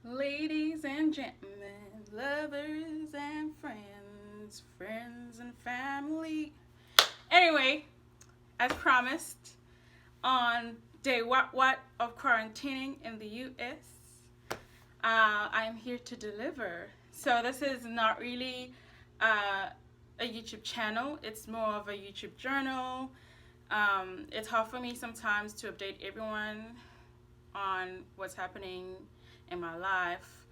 Ladies and gentlemen, lovers and friends, friends and family. Anyway, as promised, on day what of quarantining in the US, I am here to deliver. So this is not really a YouTube channel. It's more of a YouTube journal. It's hard for me sometimes to update everyone on what's happening in my life.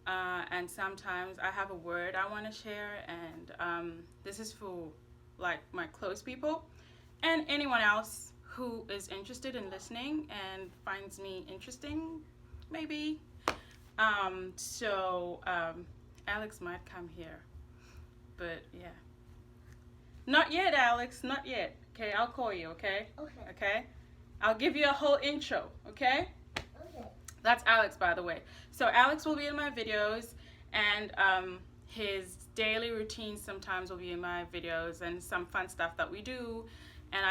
And sometimes I have a word I want to share, and this is for like my close people and anyone else who is interested in listening and finds me interesting, maybe. Alex might come here, but yeah, not yet, Alex, not yet. Okay, I'll call you. Okay. Okay. Okay. I'll give you a whole intro. Okay. Okay. That's Alex, by the way. So Alex will be in my videos, and his daily routine sometimes will be in my videos, and some fun stuff that we do. And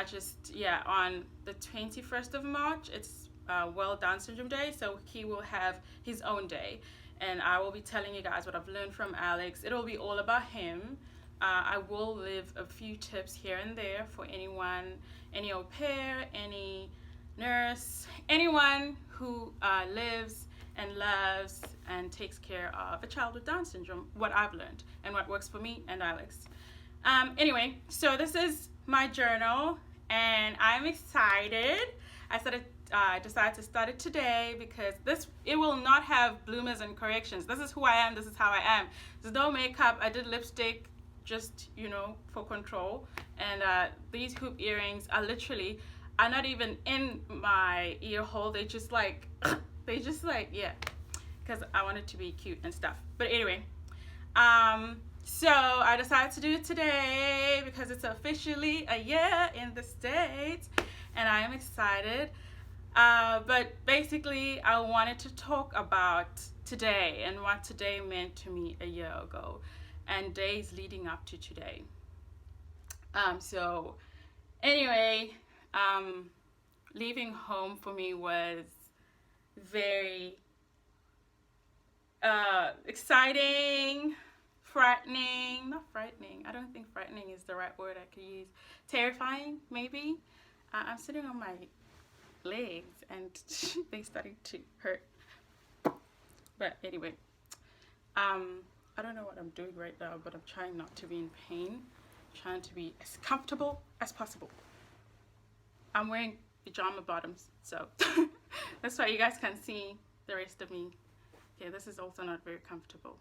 on the 21st of March, it's World Down Syndrome Day, so he will have his own day. And I will be telling you guys what I've learned from Alex. It'll be all about him. I will leave a few tips here and there for anyone, any au pair, any nurse, anyone who lives and loves and takes care of a child with Down syndrome, what I've learned and what works for me and Alex. Anyway, so this is my journal, and I'm excited. I decided to start it today because it will not have bloomers and corrections. This is who I am. This is how I am. There's no makeup. I did lipstick just for control, and these hoop earrings are not even in my ear hole. They just like yeah, because I wanted to be cute and stuff. But anyway, so I decided to do it today because it's officially a year in the States, and I am excited. But basically, I wanted to talk about today and what today meant to me a year ago and days leading up to today. So anyway, leaving home for me was very exciting, frightening. Not frightening. I don't think frightening is the right word I could use. Terrifying, maybe. I'm sitting on my legs and they started to hurt. But anyway, I don't know what I'm doing right now, but I'm trying not to be in pain. I'm trying to be as comfortable as possible. I'm wearing pajama bottoms, so that's why you guys can see the rest of me. Okay, this is also not very comfortable.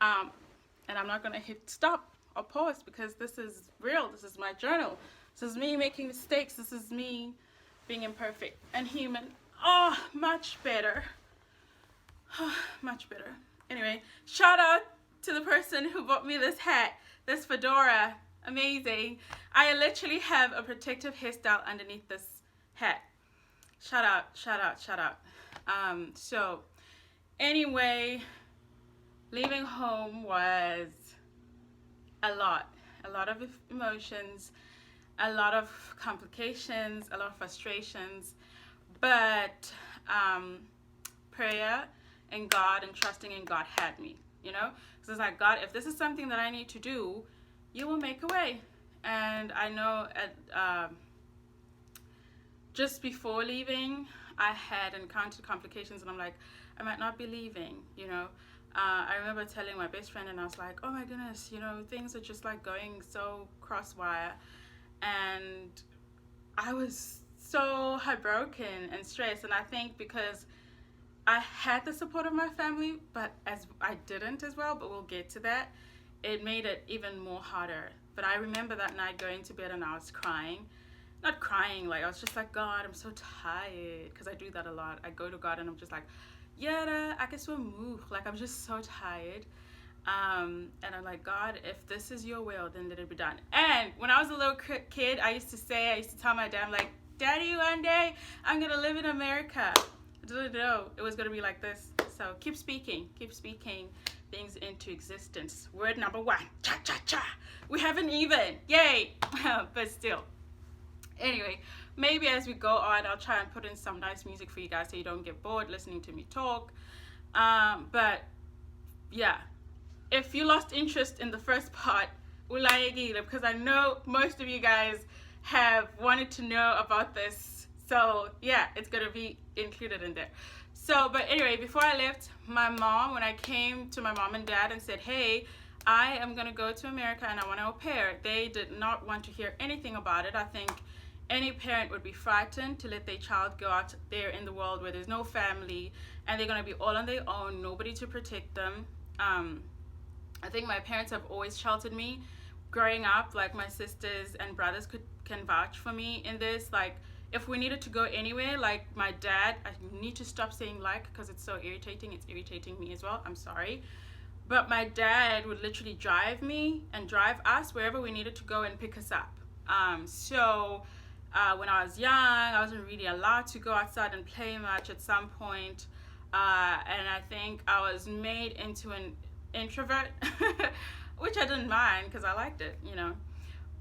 And I'm not gonna hit stop or pause because this is real. This is my journal. This is me making mistakes. This is me being imperfect and human. Oh, much better. Much better. Anyway, shout out to the person who bought me this hat, this fedora. Amazing. I literally have a protective hairstyle underneath this hat. Shout out, shout out, shout out. So anyway, leaving home was a lot of emotions, a lot of complications, a lot of frustrations, but prayer and God and trusting in God had me, because it's like, God, if this is something that I need to do, you will make a way. And I know just before leaving, I had encountered complications, and I'm like, I might not be leaving, I remember telling my best friend, and I was like, oh my goodness, things are just like going so crosswire. And I was so heartbroken and stressed. And I think because I had the support of my family, but as I didn't as well, but we'll get to that, it made it even more harder. But I remember that night going to bed and I was crying. Not crying, like I was just like, God, I'm so tired, because I do that a lot. I go to God and I'm just like, yeah, I can still move. Like, I'm just so tired. And I'm like, God, if this is your will, then let it be done. And when I was a little kid, I used to tell my dad, I'm like, Daddy, one day I'm going to live in America. I didn't know it was going to be like this. So keep speaking things into existence. Word number 1, cha-cha-cha. We haven't even, yay. But still. Anyway, maybe as we go on, I'll try and put in some nice music for you guys so you don't get bored listening to me talk. But yeah, if you lost interest in the first part, because I know most of you guys have wanted to know about this. So yeah, it's gonna be included in there. So, but anyway, before I left, my mom, when I came to my mom and dad and said, hey, I am gonna go to America and I want to au pair, they did not want to hear anything about it. I think any parent would be frightened to let their child go out there in the world where there's no family and they're gonna be all on their own, nobody to protect them. I think my parents have always sheltered me growing up. Like my sisters and brothers can vouch for me in this. Like if we needed to go anywhere, like my dad, I need to stop saying like because it's so irritating. It's irritating me as well. I'm sorry. But my dad would literally drive me and drive us wherever we needed to go and pick us up. When I was young, I wasn't really allowed to go outside and play much at some point. And I think I was made into an introvert, which I didn't mind because I liked it, you know.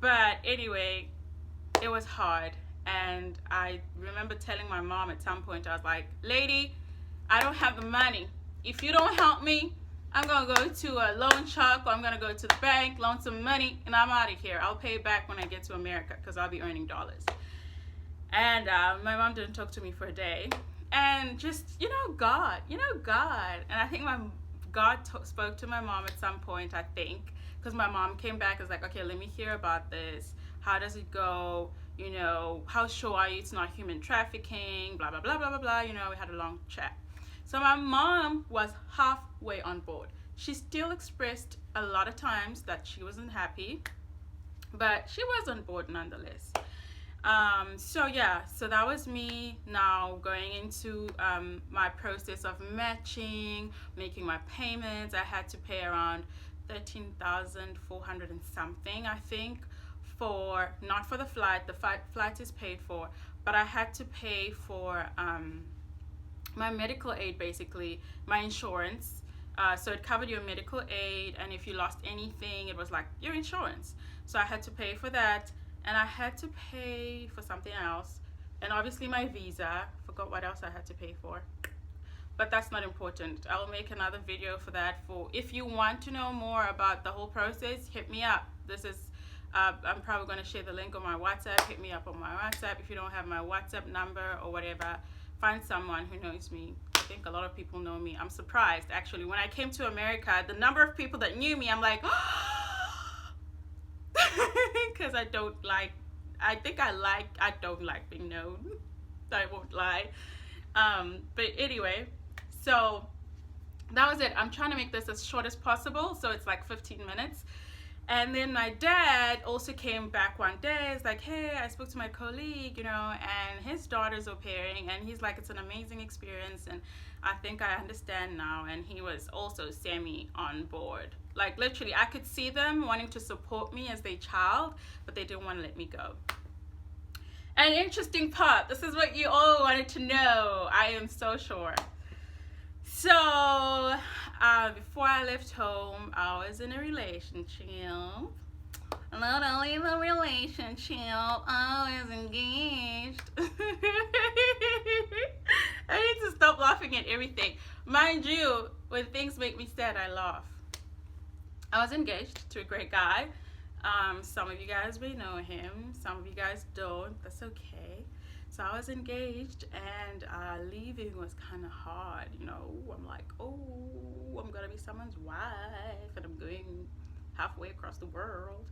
But anyway, it was hard. And I remember telling my mom at some point, I was like, lady, I don't have the money. If you don't help me, I'm going to go to a loan shark or I'm going to go to the bank, loan some money, and I'm out of here. I'll pay it back when I get to America because I'll be earning dollars. And my mom didn't talk to me for a day. And just, God. And I think God spoke to my mom at some point, I think, because my mom came back and was like, okay, let me hear about this. How does it go? How sure are you it's not human trafficking? Blah, blah, blah, blah, blah, blah. We had a long chat. So my mom was halfway on board. She still expressed a lot of times that she wasn't happy, but she was on board nonetheless. So that was me now going into my process of matching, making my payments. I had to pay around $13,400 and something, I think, not for the flight. The flight is paid for, but I had to pay for my medical aid, basically, my insurance. So it covered your medical aid, and if you lost anything, it was like your insurance. So I had to pay for that. And I had to pay for something else. And obviously my visa. Forgot what else I had to pay for. But that's not important. I'll make another video for that. If you want to know more about the whole process, hit me up. This is, I'm probably going to share the link on my WhatsApp. Hit me up on my WhatsApp. If you don't have my WhatsApp number or whatever, find someone who knows me. I think a lot of people know me. I'm surprised, actually. When I came to America, the number of people that knew me, I'm like, because I don't like being known. I won't lie. But anyway, so that was it. I'm trying to make this as short as possible, so it's like 15 minutes. And then my dad also came back one day. It's like, hey, I spoke to my colleague, and his daughter's au pairing, and he's like, it's an amazing experience, and I think I understand now. And he was also semi on board. Like literally, I could see them wanting to support me as their child, but they didn't want to let me go. An interesting part. This is what you all wanted to know. I am so sure. So, before I left home, I was in a relationship. Not only the relationship, I was engaged. I need to stop laughing at everything. Mind you, when things make me sad, I laugh. I was engaged to a great guy. Some of you guys may know him. Some of you guys don't. That's okay. So I was engaged, and leaving was kind of hard. I'm like, oh, I'm gonna be someone's wife, and I'm going halfway across the world.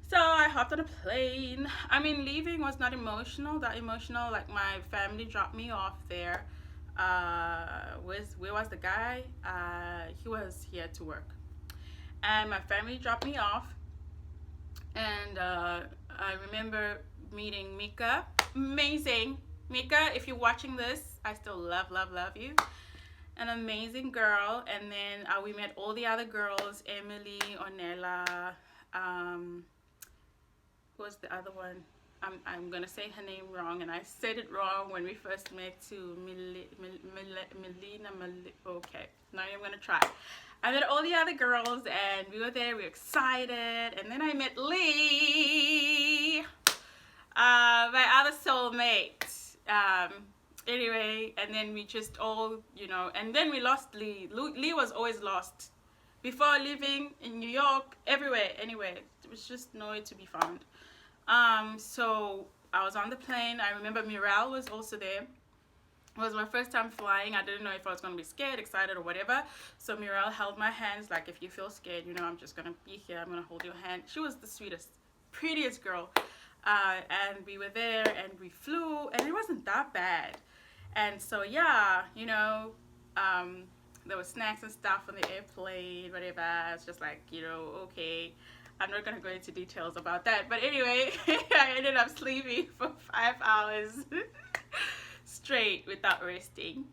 So I hopped on a plane. I mean, leaving was not that emotional. Like my family dropped me off there. Where was the guy? He was here to work. And my family dropped me off, and I remember meeting Mika. Amazing. Mika, if you're watching this, I still love you. An amazing girl. And then we met all the other girls, Emily, Ornella, who was the other one? I'm gonna say her name wrong, and I said it wrong when we first met too. Melina. Okay, not even gonna try. I met all the other girls, and we were there. We were excited, and then I met Lee, my other soulmate. Anyway, and then we just all, and then we lost Lee. Lee was always lost. Before living in New York, everywhere, anywhere. It was just nowhere to be found. So I was on the plane. I remember Muriel was also there. It was my first time flying. I didn't know if I was going to be scared, excited, or whatever. So Muriel held my hands like, if you feel scared, I'm just going to be here. I'm going to hold your hand. She was the sweetest, prettiest girl. And we were there and we flew and it wasn't that bad. And so, yeah, there were snacks and stuff on the airplane, whatever. It's just like, okay. I'm not going to go into details about that. But anyway, I ended up sleeping for 5 hours straight without resting.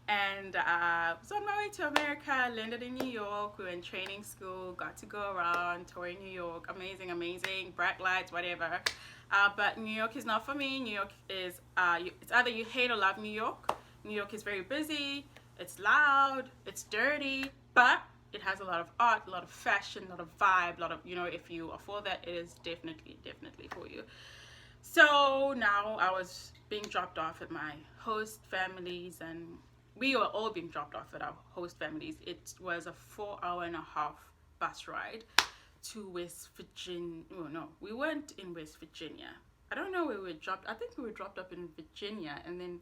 And was on my way to America, landed in New York. We were in training school, got to go around, touring New York. Amazing, bright lights, whatever. But New York is not for me. New York is, it's either you hate or love New York. New York is very busy, it's loud, it's dirty, but it has a lot of art, a lot of fashion, a lot of vibe, a lot of, if you afford that, it is definitely for you. So now I was being dropped off at my host families, and we were all being dropped off at our host families. It was a 4.5-hour bus ride to West Virginia. Oh, no, we weren't in West Virginia. I don't know where we were dropped. I think we were dropped up in Virginia, and then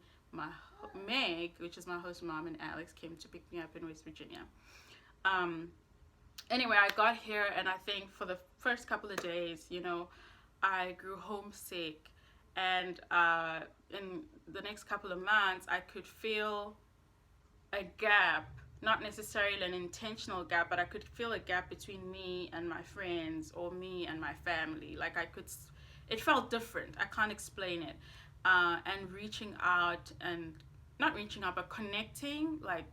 Meg, which is my host mom, and Alex came to pick me up in West Virginia. Anyway, I got here, and I think for the first couple of days, I grew homesick, and in the next couple of months, I could feel a gap, not necessarily an intentional gap, but I could feel a gap between me and my friends or me and my family. Like it felt different. I can't explain it. And reaching out, and not reaching out, but connecting, like,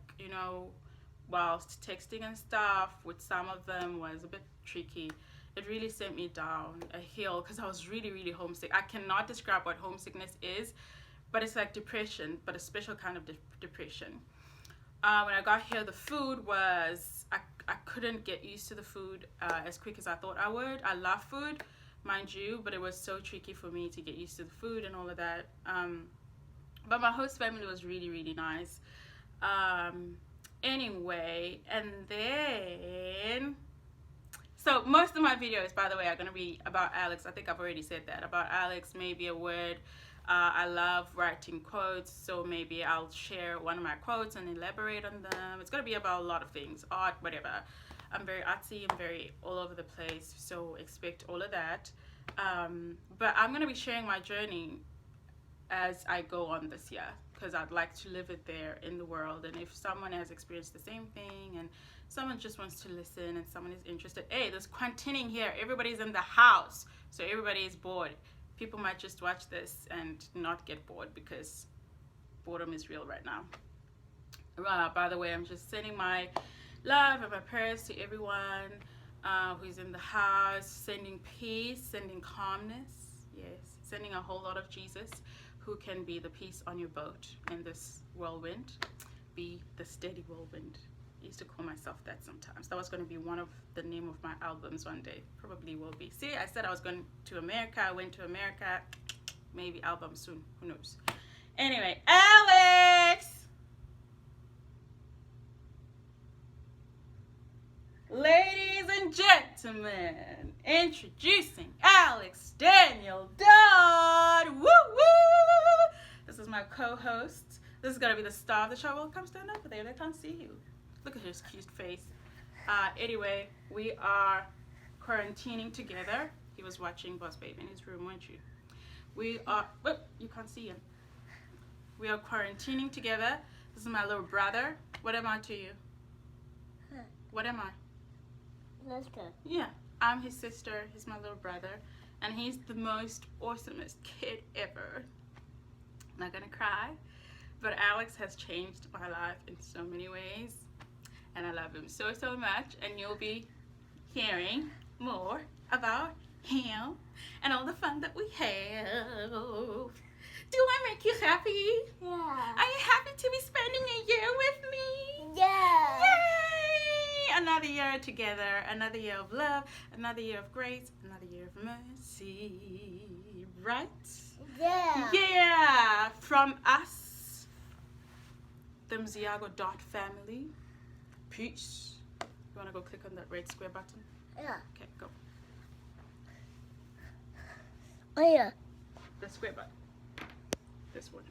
whilst texting and stuff with some of them was a bit tricky. It really sent me down a hill because I was really, really homesick. I cannot describe what homesickness is, but it's like depression, but a special kind of depression. When I got here, the food was, I couldn't get used to the food as quick as I thought I would. I love food, mind you, but it was so tricky for me to get used to the food and all of that. But my host family was really, really nice. Anyway, and then, so most of my videos, by the way, are going to be about Alex. I think I've already said that. About Alex, maybe a word. I love writing quotes, so maybe I'll share one of my quotes and elaborate on them. It's going to be about a lot of things, art, whatever. I'm very artsy, I'm very all over the place, so expect all of that. But I'm going to be sharing my journey as I go on this year, because I'd like to live it there in the world. And if someone has experienced the same thing, and someone just wants to listen, and someone is interested, hey, there's quarantining here, everybody's in the house, so everybody is bored. People might just watch this and not get bored, because boredom is real right now. By the way, I'm just sending my love and my prayers to everyone who's in the house, sending peace, sending calmness, yes, sending a whole lot of Jesus, who can be the peace on your boat in this whirlwind, be the steady whirlwind. I used to call myself that sometimes. That was going to be one of the name of my albums one day. Probably will be. See, I said I was going to America. I went to America. Maybe album soon. Who knows? Anyway, Alex! Ladies and gentlemen, introducing Alex Daniel Dodd. Woo woo! This is my co-host. This is going to be the star of the show. Well, come stand over there. They can't see you. Look at his cute face. Anyway, we are quarantining together. He was watching Boss Babe in his room, weren't you? We are, you can't see him. We are quarantining together. This is my little brother. What am I to you? Huh. What am I? Sister. Yeah, I'm his sister. He's my little brother. And he's the most awesomest kid ever. I'm not gonna cry. But Alex has changed my life in so many ways. And I love him so, so much. And you'll be hearing more about him and all the fun that we have. Do I make you happy? Yeah. Are you happy to be spending a year with me? Yeah. Yay! Another year together. Another year of love. Another year of grace. Another year of mercy. Right? Yeah. Yeah. From us themziago.family. Peace. You want to go click on that red square button? Yeah. Okay, go. Oh yeah. The square button. This one.